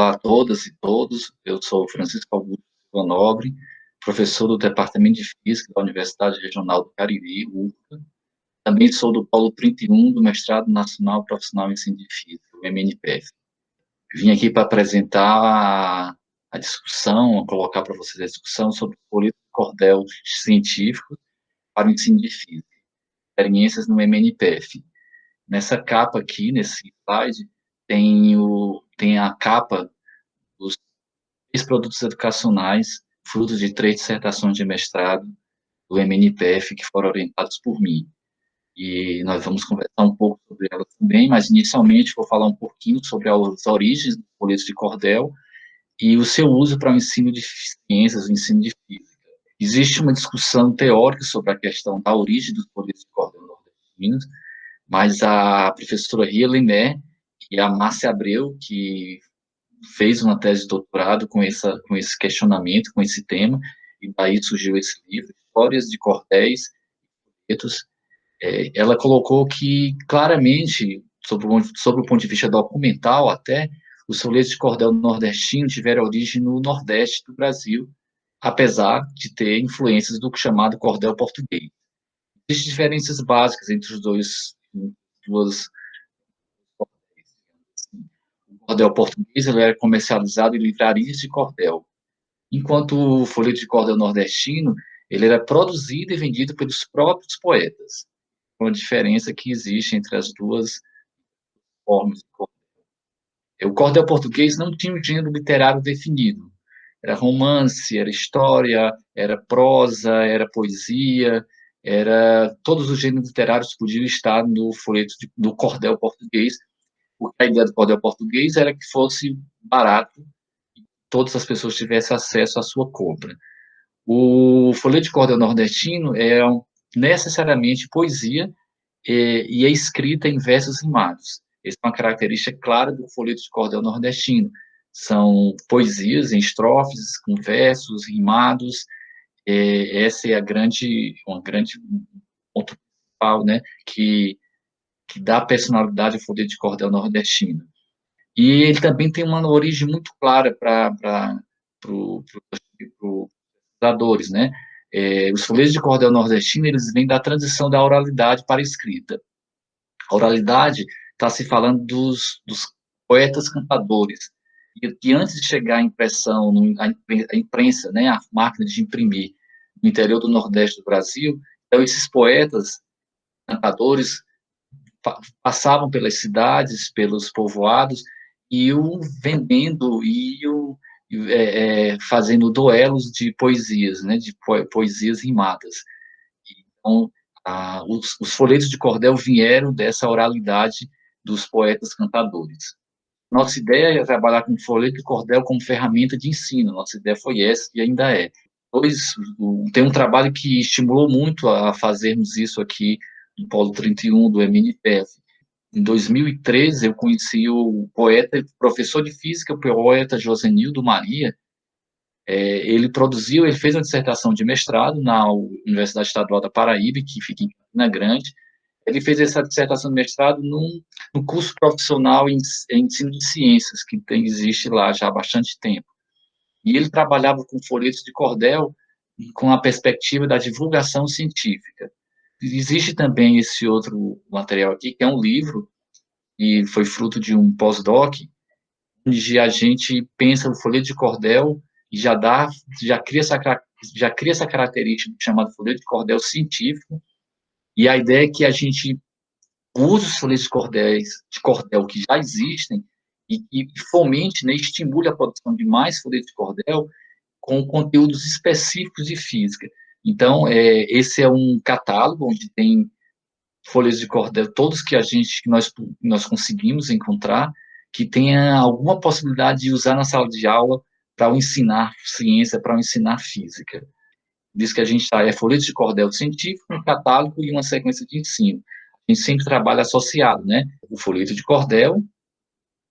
Olá a todas e todos, eu sou Francisco Augusto Silva Nobre, professor do Departamento de Física da Universidade Regional do Cariri, UFCA. Também sou do Polo 31 do Mestrado Nacional Profissional em Ensino de Física, o MNPF. Vim aqui para apresentar a discussão, colocar para vocês a discussão sobre o colete de cordel científico para o ensino de física, experiências no MNPF. Nessa capa aqui, nesse slide, tem a capa dos 3 produtos educacionais, frutos de 3 dissertações de mestrado do MNPF, que foram orientados por mim. E nós vamos conversar um pouco sobre elas também, mas inicialmente vou falar um pouquinho sobre as origens do colete de cordel e o seu uso para o ensino de ciências, o ensino de física. Existe uma discussão teórica sobre a questão da origem dos coletes de cordel nordestinos, mas a professora Ria Liné e a Márcia Abreu, que fez uma tese de doutorado com esse questionamento, com esse tema, e daí surgiu esse livro, Histórias de Cordéis e Coletos. Ela colocou que, claramente, sob o ponto de vista documental até, os coletes de cordel nordestino tiveram origem no Nordeste do Brasil, apesar de ter influências do chamado cordel português. Existem diferenças básicas entre os dois cordéis. O cordel português ele era comercializado em livrarias de cordel, enquanto o folheto de cordel nordestino ele era produzido e vendido pelos próprios poetas, com a diferença que existe entre as duas formas de cordel. O cordel português não tinha um gênero literário definido. Era romance, era história, era prosa, era poesia, todos os gêneros literários podiam estar no folheto do cordel português, porque a ideia do cordel português era que fosse barato e todas as pessoas tivessem acesso à sua compra. O folheto de cordel nordestino é necessariamente poesia e é escrita em versos rimados. Essa é uma característica clara do folheto de cordel nordestino. São poesias em estrofes, com versos rimados. Essa é uma grande ponto principal, né, que dá personalidade ao folheto de cordel nordestino. E ele também tem uma origem muito clara para os pesquisadores, né? Os folhetos de cordel nordestino, eles vêm da transição da oralidade para a escrita. A oralidade está se falando dos poetas cantadores, e antes de chegar à impressão, a imprensa, né, a máquina de imprimir, no interior do Nordeste do Brasil, então esses poetas cantadores passavam pelas cidades, pelos povoados, e iam vendendo, fazendo duelos de poesias, né, de poesias rimadas. Então, os folhetos de cordel vieram dessa oralidade dos poetas cantadores. Nossa ideia é trabalhar com folheto de cordel como ferramenta de ensino, nossa ideia foi essa e ainda é. Tem um trabalho que estimulou muito a fazermos isso aqui no Polo 31 do MNPF. Em 2013, eu conheci o poeta, professor de física, o poeta Josenildo Maria. Ele fez uma dissertação de mestrado na Universidade Estadual da Paraíba, que fica em Campina Grande. Ele fez essa dissertação de mestrado no curso profissional em ensino de ciências, que existe lá já há bastante tempo. E ele trabalhava com folhetos de cordel com a perspectiva da divulgação científica. Existe também esse outro material aqui, que é um livro, e foi fruto de um pós-doc, onde a gente pensa no folheto de cordel e já cria essa característica chamada folheto de cordel científico, e a ideia é que a gente use os folhetos de cordel que já existem e fomente, né, estimule a produção de mais folhetos de cordel com conteúdos específicos de física. Então, esse é um catálogo onde tem folhetos de cordel, todos que nós conseguimos encontrar, que tenha alguma possibilidade de usar na sala de aula para ensinar ciência, para ensinar física. Diz que a gente folhetos de cordel científico, um catálogo e uma sequência de ensino. A gente sempre trabalha associado, né? O folheto de cordel,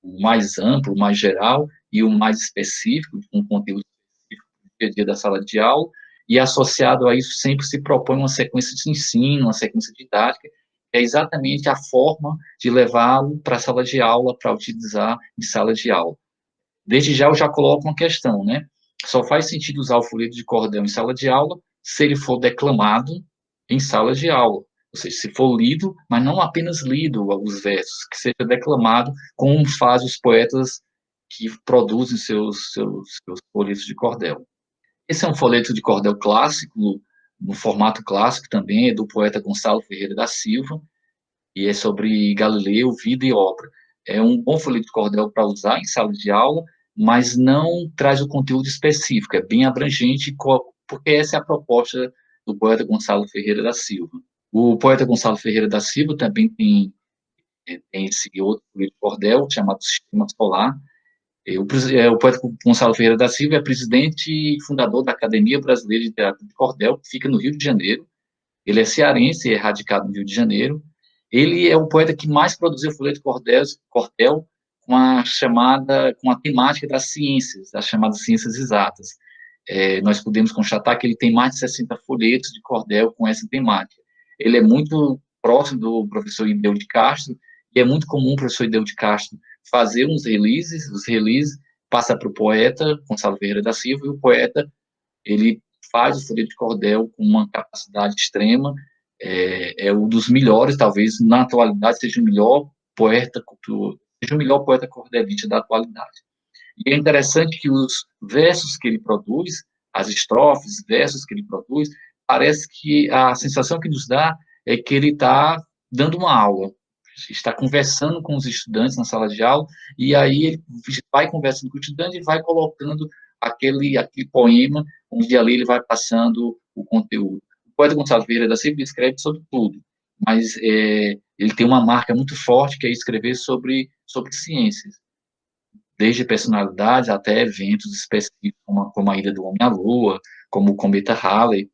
o mais amplo, o mais geral, e o mais específico, com conteúdo específico do dia a dia da sala de aula, e associado a isso sempre se propõe uma sequência de ensino, uma sequência didática, que é exatamente a forma de levá-lo para a sala de aula, para utilizar em sala de aula. Desde já eu já coloco uma questão, né? Só faz sentido usar o folheto de cordel em sala de aula se ele for declamado em sala de aula. Ou seja, se for lido, mas não apenas lido os versos, que seja declamado, como fazem os poetas que produzem seus folhetos de cordel. Esse é um folheto de cordel clássico, no formato clássico também, é do poeta Gonçalo Ferreira da Silva, e é sobre Galileu, vida e obra. É um bom folheto de cordel para usar em sala de aula, mas não traz o conteúdo específico, é bem abrangente, porque essa é a proposta do poeta Gonçalo Ferreira da Silva. O poeta Gonçalo Ferreira da Silva também tem esse outro folheto de cordel, chamado Sistema Solar. O poeta Gonçalo Ferreira da Silva é presidente e fundador da Academia Brasileira de Teatro de Cordel, que fica no Rio de Janeiro. Ele é cearense, é radicado no Rio de Janeiro. Ele é o poeta que mais produziu folheto de cordel com a temática das ciências, das chamadas ciências exatas. Nós podemos constatar que ele tem mais de 60 folhetos de cordel com essa temática. Ele é muito próximo do professor Ideu de Castro, e é muito comum o professor Ideu de Castro fazer os releases passa para o poeta, Gonçalo Ferreira da Silva, e o poeta, ele faz o folheto de cordel com uma capacidade extrema, é um dos melhores, talvez, na atualidade, seja o melhor poeta cordelista da atualidade. E é interessante que os versos que ele produz, as estrofes, versos que ele produz, parece que a sensação que nos dá é que ele está dando uma aula, está conversando com os estudantes na sala de aula, e aí ele vai conversando com o estudante e vai colocando aquele poema, onde ali ele vai passando o conteúdo. O poeta Gonçalo Ferreira da Silva escreve sobre tudo, mas ele tem uma marca muito forte, que é escrever sobre ciências, desde personalidades até eventos específicos, como a ida do homem à Lua, como o cometa Halley.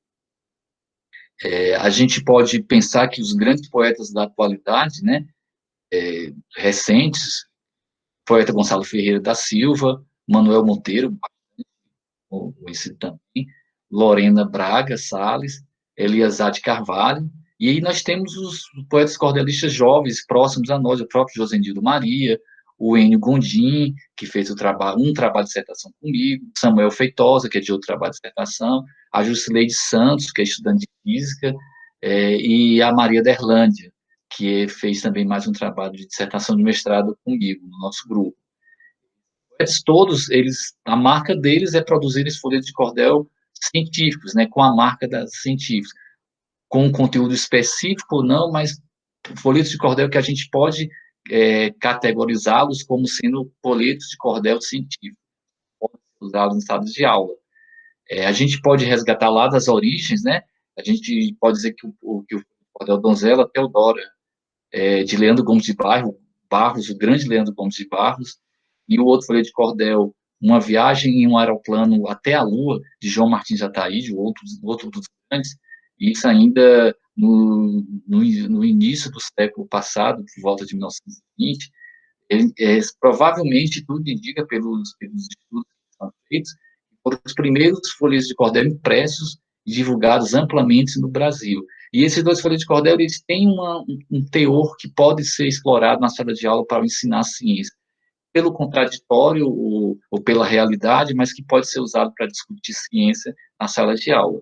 A gente pode pensar que os grandes poetas da atualidade, né, recentes, poeta Gonçalo Ferreira da Silva, Manuel Monteiro, conhecido também, Lorena Braga Salles, Eliasar de Carvalho, e aí nós temos os poetas cordelistas jovens próximos a nós, o próprio Josenildo Maria, o Enio Gondim, que fez um trabalho de dissertação comigo, Samuel Feitosa, que é de outro trabalho de dissertação, a Jusileide Santos, que é estudante de física, e a Maria Derlândia, que fez também mais um trabalho de dissertação de mestrado comigo, no nosso grupo. Todos, a marca deles é produzir esses folhetos de cordel científicos, né, com a marca das científicos, com um conteúdo específico ou não, mas folhetos de cordel que a gente pode categorizá-los como sendo folhetos de cordel científico, usados em salas de aula. A gente pode resgatar lá das origens, né, a gente pode dizer que o cordel Donzela Teodora, de Leandro Gomes de Barros, o grande Leandro Gomes de Barros, e o outro folheto de cordel, Uma Viagem em um Aeroplano até a Lua, de João Martins Ataíde, outro dos grandes, e isso ainda no início do século passado, por volta de 1920, provavelmente tudo indica pelos estudos que são feitos, foram os primeiros folhetos de cordel impressos e divulgados amplamente no Brasil. E esses dois folhetos de cordel, eles têm um teor que pode ser explorado na sala de aula para ensinar a ciência, pelo contraditório ou pela realidade, mas que pode ser usado para discutir ciência na sala de aula.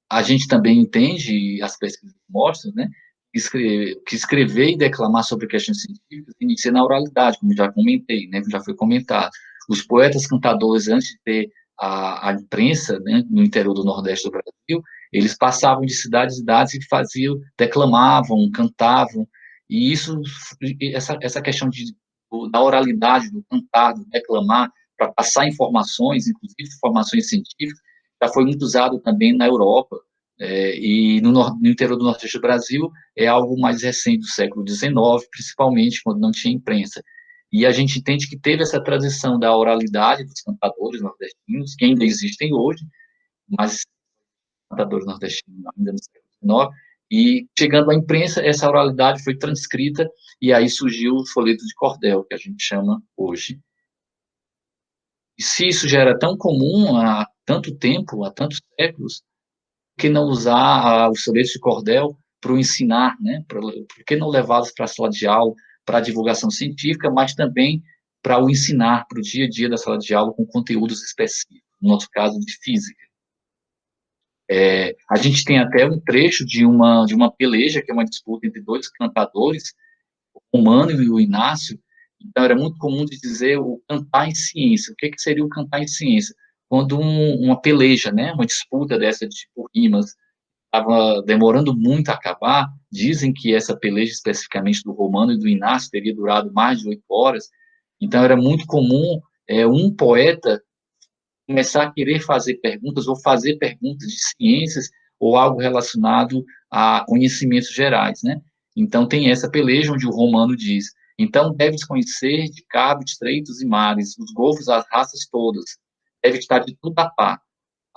A gente também entende, as pesquisas mostram, né, que escrever e declamar sobre questões científicas inicia na oralidade, como já comentei, né, já foi comentado. Os poetas cantadores, antes de ter a imprensa, né, no interior do Nordeste do Brasil, eles passavam de cidades em cidades e declamavam, cantavam, e essa questão da oralidade, do cantar, do declamar, para passar informações, inclusive informações científicas, já foi muito usado também na Europa, e no interior do Nordeste do Brasil é algo mais recente, do século XIX, principalmente quando não tinha imprensa. E a gente entende que teve essa transição da oralidade dos cantadores nordestinos, que ainda existem hoje, mas cantadores nordestinos ainda no século XIX, e chegando à imprensa, essa oralidade foi transcrita, e aí surgiu o folheto de cordel, que a gente chama hoje. E se isso já era tão comum há tanto tempo, há tantos séculos, por que não usar os folhetos de cordel para o ensinar, né? Por que não levá-los para a sala de aula, para a divulgação científica, mas também para o ensinar, para o dia a dia da sala de aula com conteúdos específicos, no nosso caso de física. A gente tem até um trecho de uma peleja, que é uma disputa entre dois cantadores, o Mano e o Inácio. Então, era muito comum de dizer o cantar em ciência. O que seria o cantar em ciência? Quando uma peleja, né, uma disputa dessa de tipo rimas, estava demorando muito a acabar, dizem que essa peleja, especificamente do Romano e do Inácio, teria durado mais de 8 horas. Então, era muito comum um poeta começar a querer fazer perguntas ou fazer perguntas de ciências ou algo relacionado a conhecimentos gerais, né? Então, tem essa peleja onde o Romano diz: então, deves conhecer de cabos, estreitos e mares, os golfos, as raças todas, deve estar de tudo a par.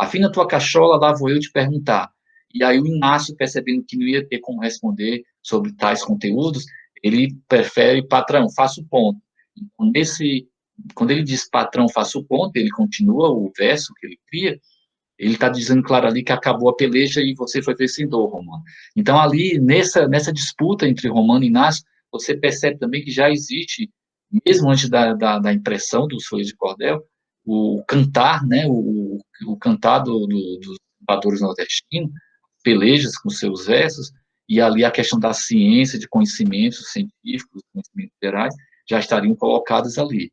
Afina tua cachola, lá vou eu te perguntar. E aí o Inácio, percebendo que não ia ter como responder sobre tais conteúdos, ele prefere: patrão, faça o ponto. Então, quando ele diz patrão, faça o ponto, ele continua o verso que ele cria, ele está dizendo claro ali que acabou a peleja e você foi vencedor, Romano. Então, ali, nessa disputa entre Romano e Inácio, você percebe também que já existe, mesmo antes da impressão dos folhas de cordel, o cantar, né, o cantar dos cantadores nordestinos, pelejas com seus versos, e ali a questão da ciência, de conhecimentos científicos, conhecimentos gerais, já estariam colocados ali.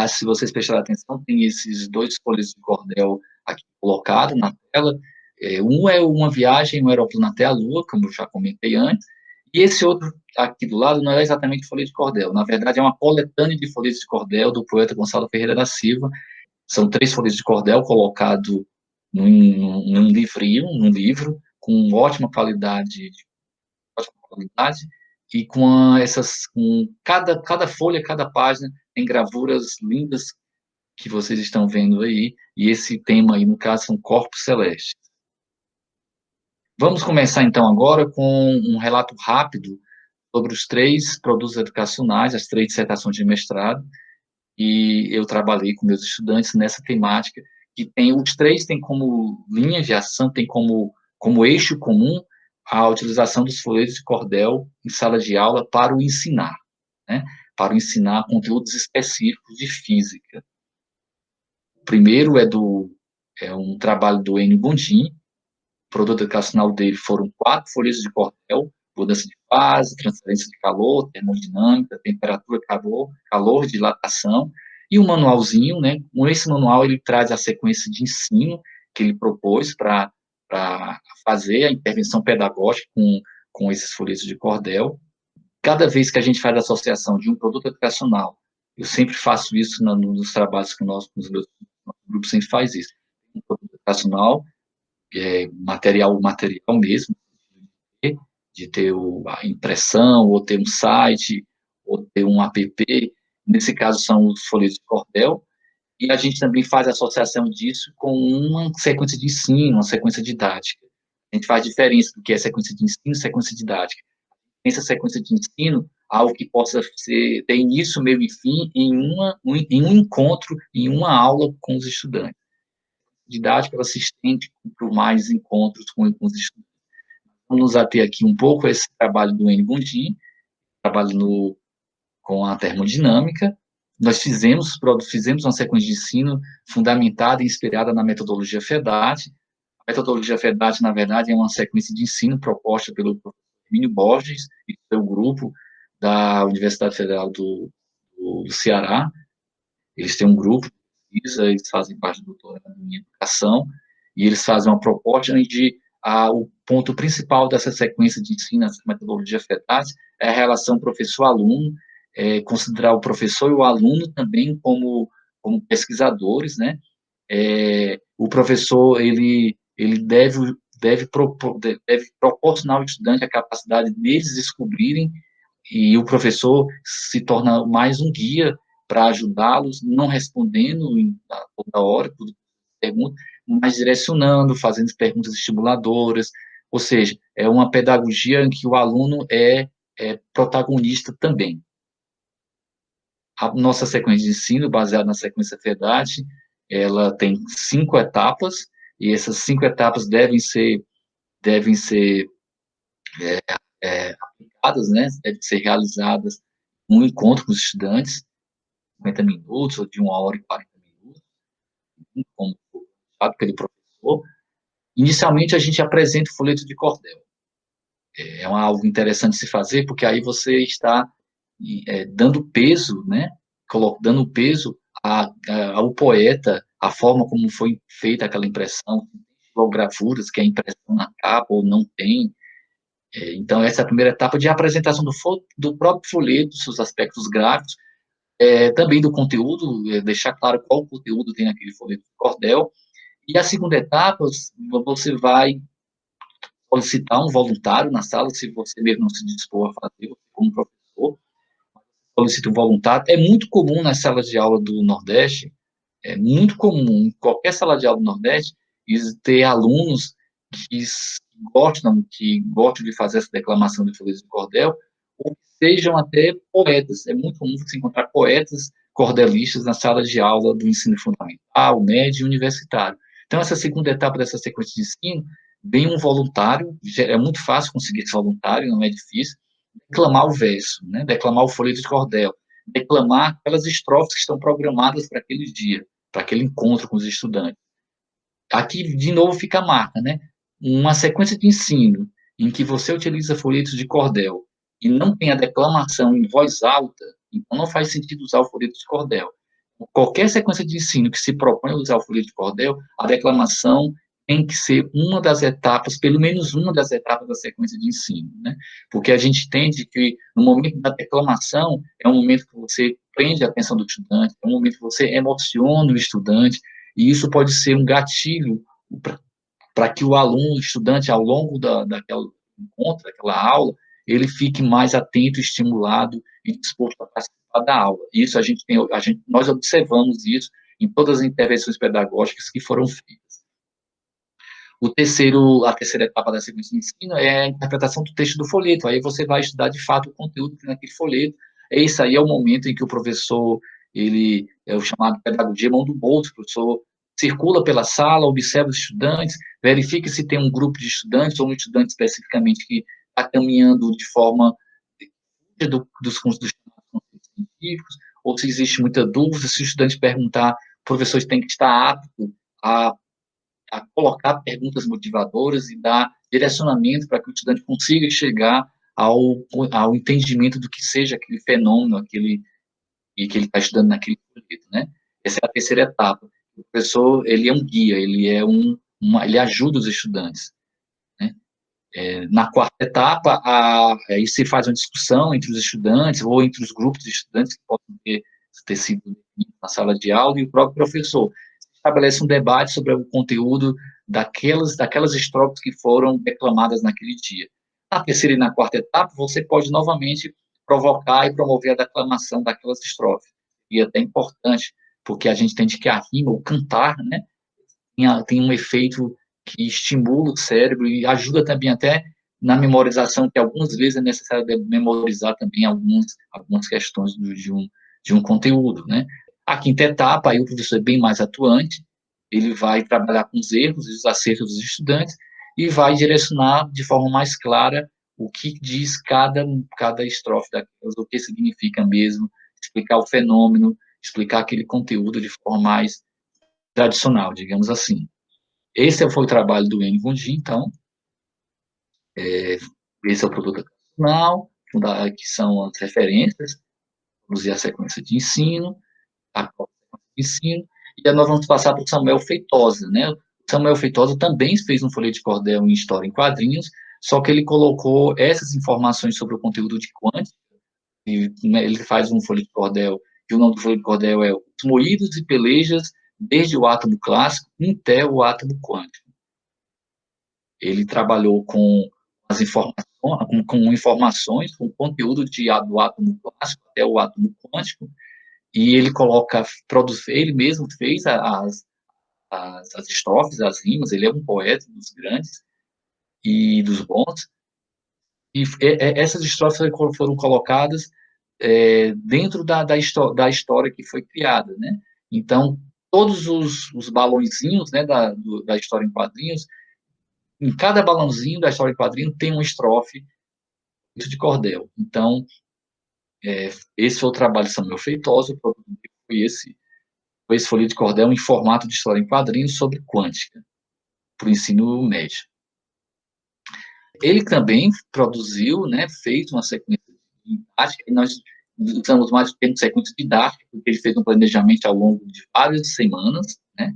Se vocês prestarem atenção, tem esses dois folhas de cordel aqui colocados na tela. Um é uma viagem, um aeroplano até a Lua, como eu já comentei antes, e esse outro aqui do lado não é exatamente folha de cordel, na verdade é uma coletânea de folhas de cordel do poeta Gonçalo Ferreira da Silva. São 3 folhas de cordel colocado num livrinho, num livro, com ótima qualidade, e com cada folha, cada página, tem gravuras lindas que vocês estão vendo aí, e esse tema aí, no caso, são corpos celestes. Vamos começar, então, agora com um relato rápido sobre os 3 produtos educacionais, as 3 dissertações de mestrado, e eu trabalhei com meus estudantes nessa temática, que os 3 têm como linha de ação, tem como eixo comum a utilização dos folhetos de cordel em sala de aula para o ensinar, né? Para o ensinar conteúdos específicos de física. O primeiro é um trabalho do Enio Gondim. O produto educacional dele foram 4 folhetos de cordel: mudança de fase, transferência de calor, termodinâmica, temperatura, calor, dilatação, e um manualzinho, né? Com esse manual ele traz a sequência de ensino que ele propôs para fazer a intervenção pedagógica com esses folhetos de cordel. Cada vez que a gente faz a associação de um produto educacional, eu sempre faço isso nos trabalhos que nós, com os meus grupos, sempre faz isso. Um produto educacional, material mesmo, de ter a impressão, ou ter um site, ou ter um app, nesse caso são os folhetos de cordel, e a gente também faz a associação disso com uma sequência de ensino, uma sequência didática. A gente faz diferença do que é sequência de ensino e sequência didática. Essa sequência de ensino, algo que possa ter início, meio e fim em um encontro, em uma aula com os estudantes. A didática, ela se estende por mais encontros com os estudantes. Vamos nos ater aqui um pouco a esse trabalho do Enio Gondim, trabalho com a termodinâmica. Nós fizemos uma sequência de ensino fundamentada e inspirada na metodologia FEDAT. A metodologia FEDAT, na verdade, é uma sequência de ensino proposta pelo professor Hermínio Borges e seu grupo da Universidade Federal do Ceará. Eles têm um grupo de pesquisa, eles fazem parte do doutorado em educação, e eles fazem uma proposta onde o ponto principal dessa sequência de ensino, essa metodologia FEDAT, é a relação professor-aluno, considerar o professor e o aluno também como pesquisadores, né? O professor, ele deve proporcionar ao estudante a capacidade deles descobrirem, e o professor se torna mais um guia para ajudá-los, não respondendo a toda hora, tudo que pergunta, mas direcionando, fazendo perguntas estimuladoras, ou seja, é uma pedagogia em que o aluno é protagonista também. A nossa sequência de ensino, baseada na sequência FEDAT, ela tem 5 etapas, e essas 5 etapas devem ser aplicadas limitadas, né, devem ser realizadas um encontro com os estudantes, 50 minutos, ou de 1 hora e 40 minutos, como sabe, pelo professor. Inicialmente, a gente apresenta o folheto de cordel. Algo interessante de se fazer, porque aí você está dando peso, né, dando peso ao poeta, a forma como foi feita aquela impressão, ou gravuras, que é a impressão na capa ou não tem. Então, essa é a primeira etapa de apresentação do próprio folheto, seus aspectos gráficos, também do conteúdo, deixar claro qual conteúdo tem naquele folheto de cordel. E a segunda etapa, você vai solicitar um voluntário na sala, se você mesmo não se dispor a fazer, você como professor, solicita um voluntário. É muito comum nas salas de aula do Nordeste, é muito comum, em qualquer sala de aula do Nordeste, ter alunos que gostam de fazer essa declamação de folhetos de cordel, ou que sejam até poetas. É muito comum você encontrar poetas cordelistas na sala de aula do ensino fundamental, médio e universitário. Então, essa segunda etapa dessa sequência de ensino, vem um voluntário, é muito fácil conseguir esse voluntário, não é difícil, declamar o verso, né, declamar o folheto de cordel, declamar aquelas estrofes que estão programadas para aquele dia, para aquele encontro com os estudantes. Aqui, de novo, fica a marca, né? Uma sequência de ensino em que você utiliza folhetos de cordel e não tem a declamação em voz alta, então não faz sentido usar o folheto de cordel. Qualquer sequência de ensino que se propõe a usar o folheto de cordel, a declamação tem que ser uma das etapas, pelo menos uma das etapas da sequência de ensino, né? Porque a gente entende que no momento da declamação é um momento que você prende a atenção do estudante, é um momento que você emociona o estudante, e isso pode ser um gatilho para que o aluno, o estudante, ao longo daquela encontro, daquela aula, ele fique mais atento, estimulado e disposto a participar da aula. Isso nós observamos isso em todas as intervenções pedagógicas que foram feitas. A terceira etapa da sequência de ensino é a interpretação do texto do folheto. Aí você vai estudar, de fato, o conteúdo que tem naquele folheto. Esse aí é o momento em que o professor, ele é o chamado pedagogia mão do bolso, o professor circula pela sala, observa os estudantes, verifica se tem um grupo de estudantes ou um estudante especificamente que está caminhando de forma dos conceitos científicos, ou se existe muita dúvida, se o estudante perguntar, o professor tem que estar apto a colocar perguntas motivadoras e dar direcionamento para que o estudante consiga chegar ao entendimento do que seja aquele fenômeno, que ele está estudando naquele folheto, né? Essa é a terceira etapa. O professor, ele é um guia, ele ajuda os estudantes, né? Na quarta etapa, aí se faz uma discussão entre os estudantes ou entre os grupos de estudantes que podem ter sido na sala de aula e o próprio professor. Estabelece um debate sobre o conteúdo daquelas estrofes que foram declamadas naquele dia. Na terceira e na quarta etapa, você pode novamente provocar e promover a declamação daquelas estrofes. E é até importante, porque a gente entende que a rima, o cantar, né, tem um efeito que estimula o cérebro e ajuda também até na memorização, que algumas vezes é necessário memorizar também algumas questões de um conteúdo, né? A quinta etapa, aí o professor é bem mais atuante, ele vai trabalhar com os erros e os acertos dos estudantes e vai direcionar de forma mais clara o que diz cada estrofe daquelas, o que significa mesmo, explicar o fenômeno, explicar aquele conteúdo de forma mais tradicional, digamos assim. Esse foi o trabalho do N. Gondi, então, esse é o produto educacional, que são as referências, produzir a sequência de ensino, a sequência de ensino, e nós vamos passar para o Samuel Feitosa, né? O Samuel Feitosa também fez um folheto de cordel em História em Quadrinhos, só que ele colocou essas informações sobre o conteúdo de quântica, e, né, ele faz um folheto de cordel, que o nome do folheto de cordel é Os Moídos e Pelejas desde o átomo clássico até o átomo quântico. Ele trabalhou com as informações, com conteúdo do átomo clássico até o átomo quântico, e ele mesmo fez as estrofes, as rimas, ele é um poeta dos grandes e dos bons, e essas estrofes foram colocadas dentro da história que foi criada, né? Então, todos os balãozinhos, né, da história em quadrinhos, em cada balãozinho da história em quadrinho tem uma estrofe de cordel. Então, esse foi o trabalho de Samuel Feitosa, o produto foi esse folheto de cordel em formato de história em quadrinhos sobre quântica, para o ensino médio. Ele também produziu, né, fez uma sequência didática, e nós usamos mais o termo sequência didática, porque ele fez um planejamento ao longo de várias semanas, né,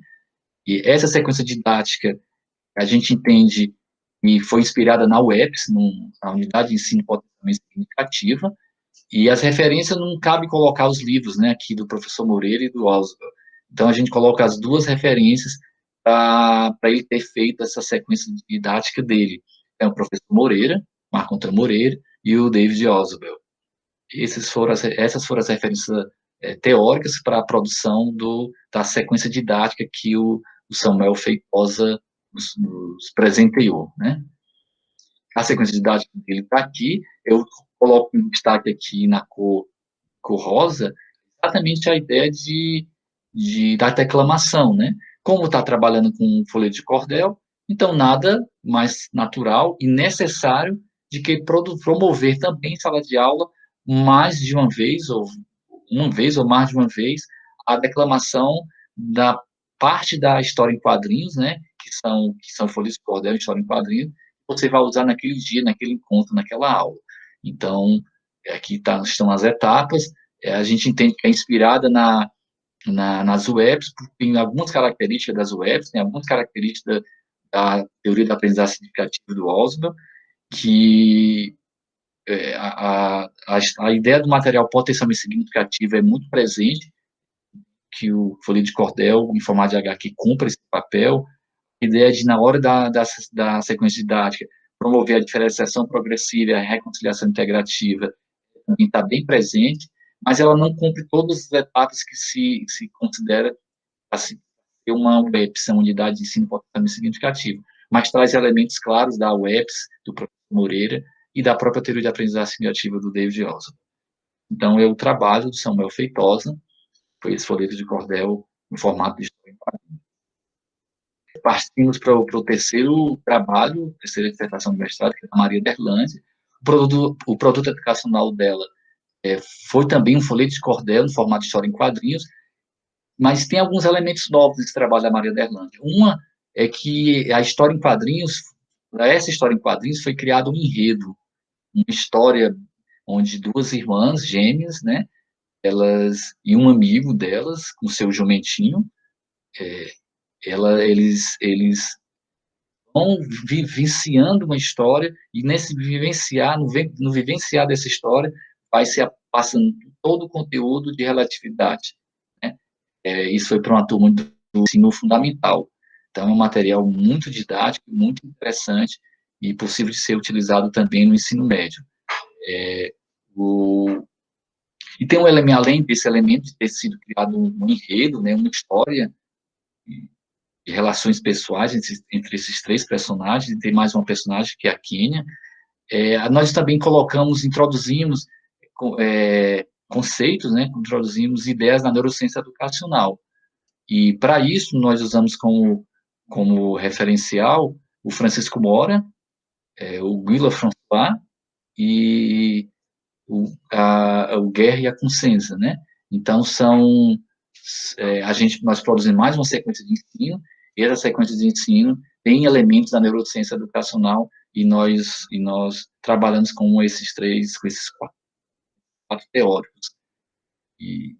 e essa sequência didática, a gente entende que foi inspirada na UEPS, na Unidade de Ensino Potencialmente Significativa, e as referências não cabe colocar os livros, né, aqui do professor Moreira e do Oswald. Então, a gente coloca as duas referências para ele ter feito essa sequência didática dele. É o professor Moreira, Marco Antônio Moreira, e o David Oswald. Essas foram as referências teóricas para a produção da sequência didática que o Samuel Feitosa nos presenteou, né? A sequência didática dele está aqui, eu coloco em destaque aqui na cor rosa, exatamente a ideia da declamação, né? Como está trabalhando com folheto de cordel, então nada mais natural e necessário de que promover também em sala de aula mais de uma vez ou mais de uma vez, a declamação da parte da história em quadrinhos, né? Que são folhetos de cordel e história em quadrinhos, você vai usar naquele dia, naquele encontro, naquela aula. Então, aqui estão as etapas, a gente entende que é inspirada nas webs, tem algumas características das webs, tem algumas características da teoria da aprendizagem significativa do Osborne, que a ideia do material potencialmente significativo é muito presente, que o folheto de cordel, em formato de HQ, cumpre esse papel. A ideia de, na hora da sequência didática, promover a diferenciação progressiva e a reconciliação integrativa também está bem presente, mas ela não cumpre todas as etapas que se considera assim, ter uma UEPS, uma unidade de ensino potencialmente significativo, mas traz elementos claros da UEPS, do professor Moreira, e da própria teoria de aprendizagem significativa do David Oswald. Então, é o trabalho do Samuel Feitosa, foi esse folheto de cordel em formato de história em quadrinhos. Partimos para o terceiro trabalho, terceira dissertação do mestrado, que é a Maria Derlande. O produto educacional dela foi também um folheto de cordel no formato de história em quadrinhos, mas tem alguns elementos novos nesse trabalho da Maria Derlande. Uma é que a história em quadrinhos, essa história em quadrinhos foi criado um enredo, uma história onde duas irmãs gêmeas, né, e um amigo delas, com seu jumentinho, eles vão vivenciando uma história, e nesse vivenciar, no vivenciar dessa história, vai se passando todo o conteúdo de relatividade, né? Isso foi para uma turma do ensino fundamental. Então, é um material muito didático, muito interessante, e possível de ser utilizado também no ensino médio. E tem um elemento, além desse elemento de ter sido criado um enredo, né, uma história de relações pessoais entre esses três personagens, e tem mais uma personagem que é a Kênia. Nós também introduzimos conceitos, né, introduzimos ideias na neurociência educacional. E, para isso, nós usamos como referencial o Francisco Mora, o Guilla François e o Guerre e a Consenza, né? Então, nós produzimos mais uma sequência de ensino, e essa sequência de ensino tem elementos da neurociência educacional, e nós trabalhamos com esses quatro teóricos. E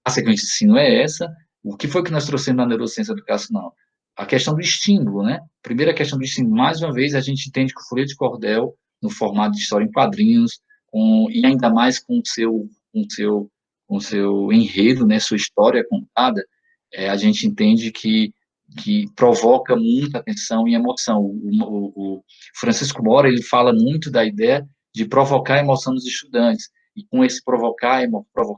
a sequência de ensino é essa. O que foi que nós trouxemos na neurociência educacional? A questão do estímulo, né? Primeira questão do estímulo, mais uma vez, a gente entende que o folheto de cordel, no formato de história em quadrinhos, e ainda mais com o seu enredo, né, sua história contada, a gente entende que provoca muita atenção e emoção. O Francisco Mora, ele fala muito da ideia de provocar a emoção dos estudantes, e com esse provocar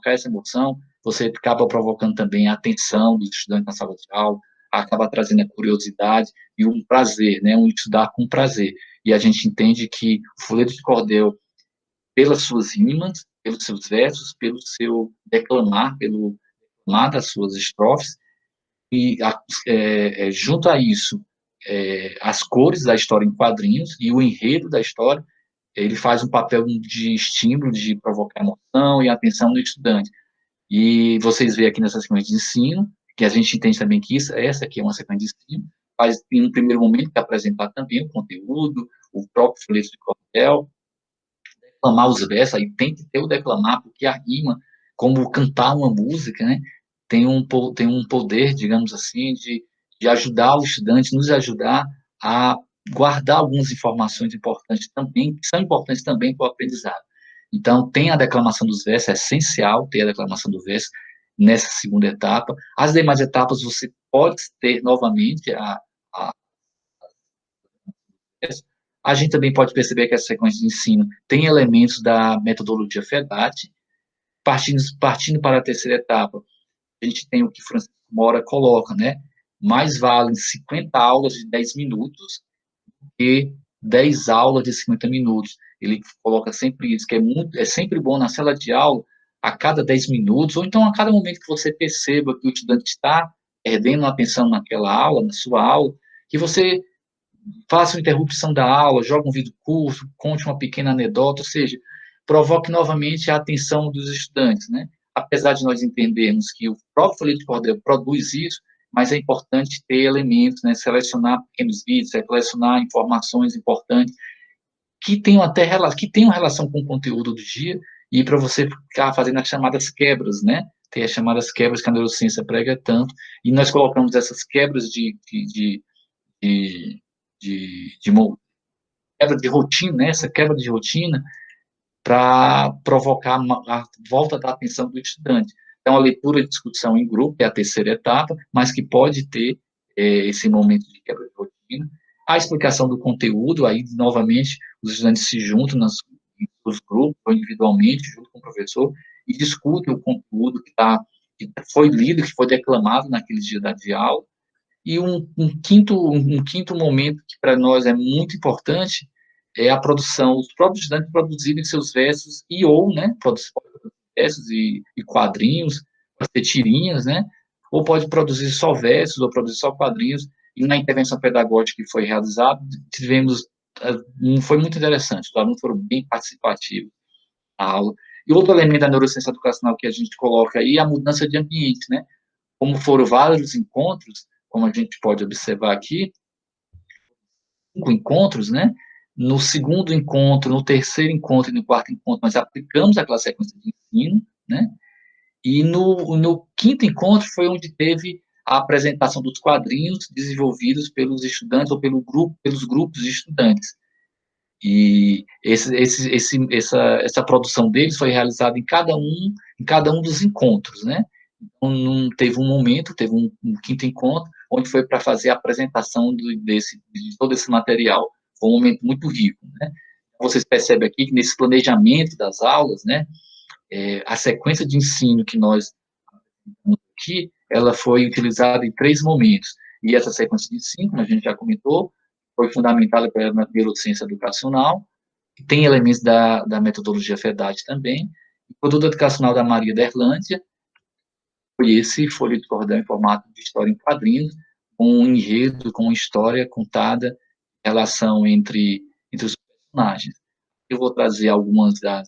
essa emoção, você acaba provocando também a atenção dos estudantes na sala de aula, acaba trazendo a curiosidade e um prazer, né, um estudar com prazer. E a gente entende que o folheto de cordel, pelas suas rimas, pelos seus versos, pelo seu declamar, pelo declamar das suas estrofes, e junto a isso, as cores da história em quadrinhos e o enredo da história, ele faz um papel de estímulo, de provocar emoção e atenção no estudante. E vocês veem aqui nessa sequência de ensino, que a gente entende também que essa aqui é uma sequência de ensino, mas em um primeiro momento que apresentar também o conteúdo, o próprio folheto de cordel, declamar os versos, aí tem que ter o declamar, porque a rima, como cantar uma música, né, tem um poder, digamos assim, de ajudar o estudante, nos ajudar a guardar algumas informações importantes também, que são importantes também para o aprendizado. Então, tem a declamação dos versos, é essencial ter a declamação do verso nessa segunda etapa. As demais etapas você pode ter novamente a a gente também pode perceber que essa sequência de ensino tem elementos da metodologia FEDAT. Partindo para a terceira etapa, a gente tem o que Francisco Mora coloca, né? Mais valem 50 aulas de 10 minutos que 10 aulas de 50 minutos. Ele coloca sempre isso, que é sempre bom na sala de aula, a cada 10 minutos, ou então a cada momento que você perceba que o estudante está perdendo a atenção naquela aula, na sua aula, que você faça uma interrupção da aula, jogue um vídeo curto, conte uma pequena anedota, ou seja, provoque novamente a atenção dos estudantes, né? Apesar de nós entendermos que o próprio folheto de cordel produz isso, mas é importante ter elementos, né? Selecionar pequenos vídeos, selecionar informações importantes que tenham relação com o conteúdo do dia e para você ficar fazendo as chamadas quebras, né? Tem as chamadas quebras que a neurociência prega tanto, e nós colocamos essas quebras de, de quebra de rotina, né? Essa quebra de rotina para provocar a volta da atenção do estudante. Então, a leitura e discussão em grupo é a terceira etapa, mas que pode ter esse momento de quebra de rotina. A explicação do conteúdo, aí, novamente, os estudantes se juntam nos grupos, ou individualmente, junto com o professor, e discutem o conteúdo que foi lido, que foi declamado naquele dia de aula. E um quinto momento que para nós é muito importante é a produção, os próprios estudantes produzirem seus versos e ou, né, versos e quadrinhos, fazer tirinhas, né, ou pode produzir só versos ou produzir só quadrinhos. E na intervenção pedagógica que foi realizada, tivemos, foi muito interessante, os alunos foram bem participativos na aula. E outro elemento da neurociência educacional que a gente coloca aí é a mudança de ambiente, né, como foram vários encontros, como a gente pode observar aqui, 5 encontros, né? No segundo encontro, no terceiro encontro e no quarto encontro, nós aplicamos aquela sequência de ensino, né? E no quinto encontro foi onde teve a apresentação dos quadrinhos desenvolvidos pelos estudantes ou pelos grupos de estudantes. E essa produção deles foi realizada em cada um dos encontros, né? Então, teve um momento, teve um quinto encontro, onde foi para fazer a apresentação de todo esse material. Foi um momento muito rico, né? Vocês percebem aqui que nesse planejamento das aulas, né, a sequência de ensino que nós aqui, ela foi utilizada em 3 momentos. E essa sequência de ensino, como a gente já comentou, foi fundamentada pela neurociência educacional, tem elementos da metodologia FEDAT também, o produto educacional da Maria da Erlândia, foi esse folheto de cordel em formato de história em quadrinhos, com um enredo, com uma história contada, relação entre os personagens. Eu vou trazer algumas das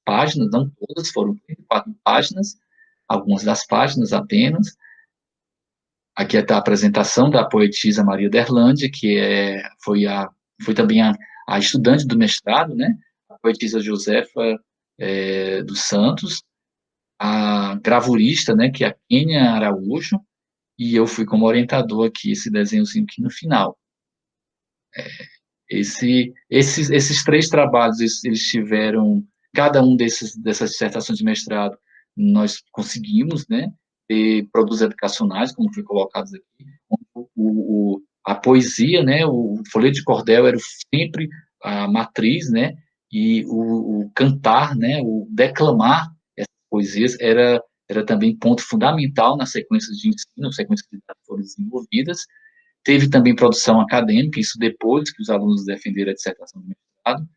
páginas, não todas, foram 34 páginas, algumas das páginas apenas. Aqui está a apresentação da poetisa Maria Derlândia, que foi também a estudante do mestrado, né? A poetisa Josefa dos Santos, a gravurista, né, que é a Kênia Araújo, e eu fui como orientador aqui, esse desenhozinho aqui no final. Esses 3 trabalhos, eles tiveram, cada um dessas dissertações de mestrado, nós conseguimos, né, ter produtos educacionais, como foi colocado aqui, a poesia, né, o folheto de cordel era sempre a matriz, né, e o cantar, né, o declamar essas poesias era também ponto fundamental nas sequências de ensino, sequências que foram desenvolvidas. Teve também produção acadêmica, isso depois que os alunos defenderam a dissertação do mestrado.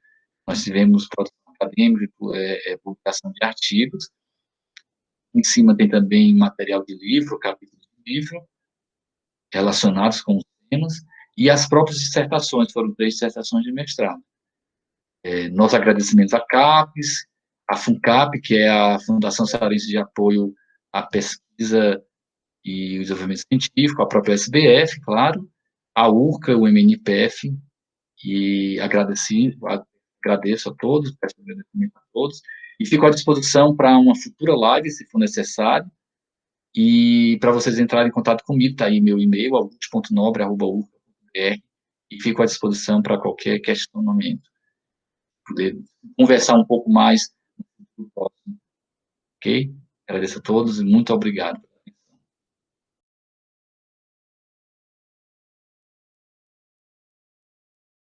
Nós tivemos produção acadêmica, publicação de artigos. Em cima tem também material de livro, capítulos de livro, relacionados com os temas. e as próprias dissertações, foram 3 dissertações de mestrado. Nossos agradecimentos à CAPES, à FUNCAP, que é a Fundação Cearense de Apoio à Pesquisa e o Desenvolvimento Científico, a própria SBF, claro, a URCA, o MNPF, e agradeço a todos, peço agradecimento a todos, e fico à disposição para uma futura live, se for necessário, e para vocês entrarem em contato comigo, está aí meu e-mail, augusto.nobre@urca.br, e fico à disposição para qualquer questionamento, poder conversar um pouco mais no próximo, ok? Agradeço a todos e muito obrigado.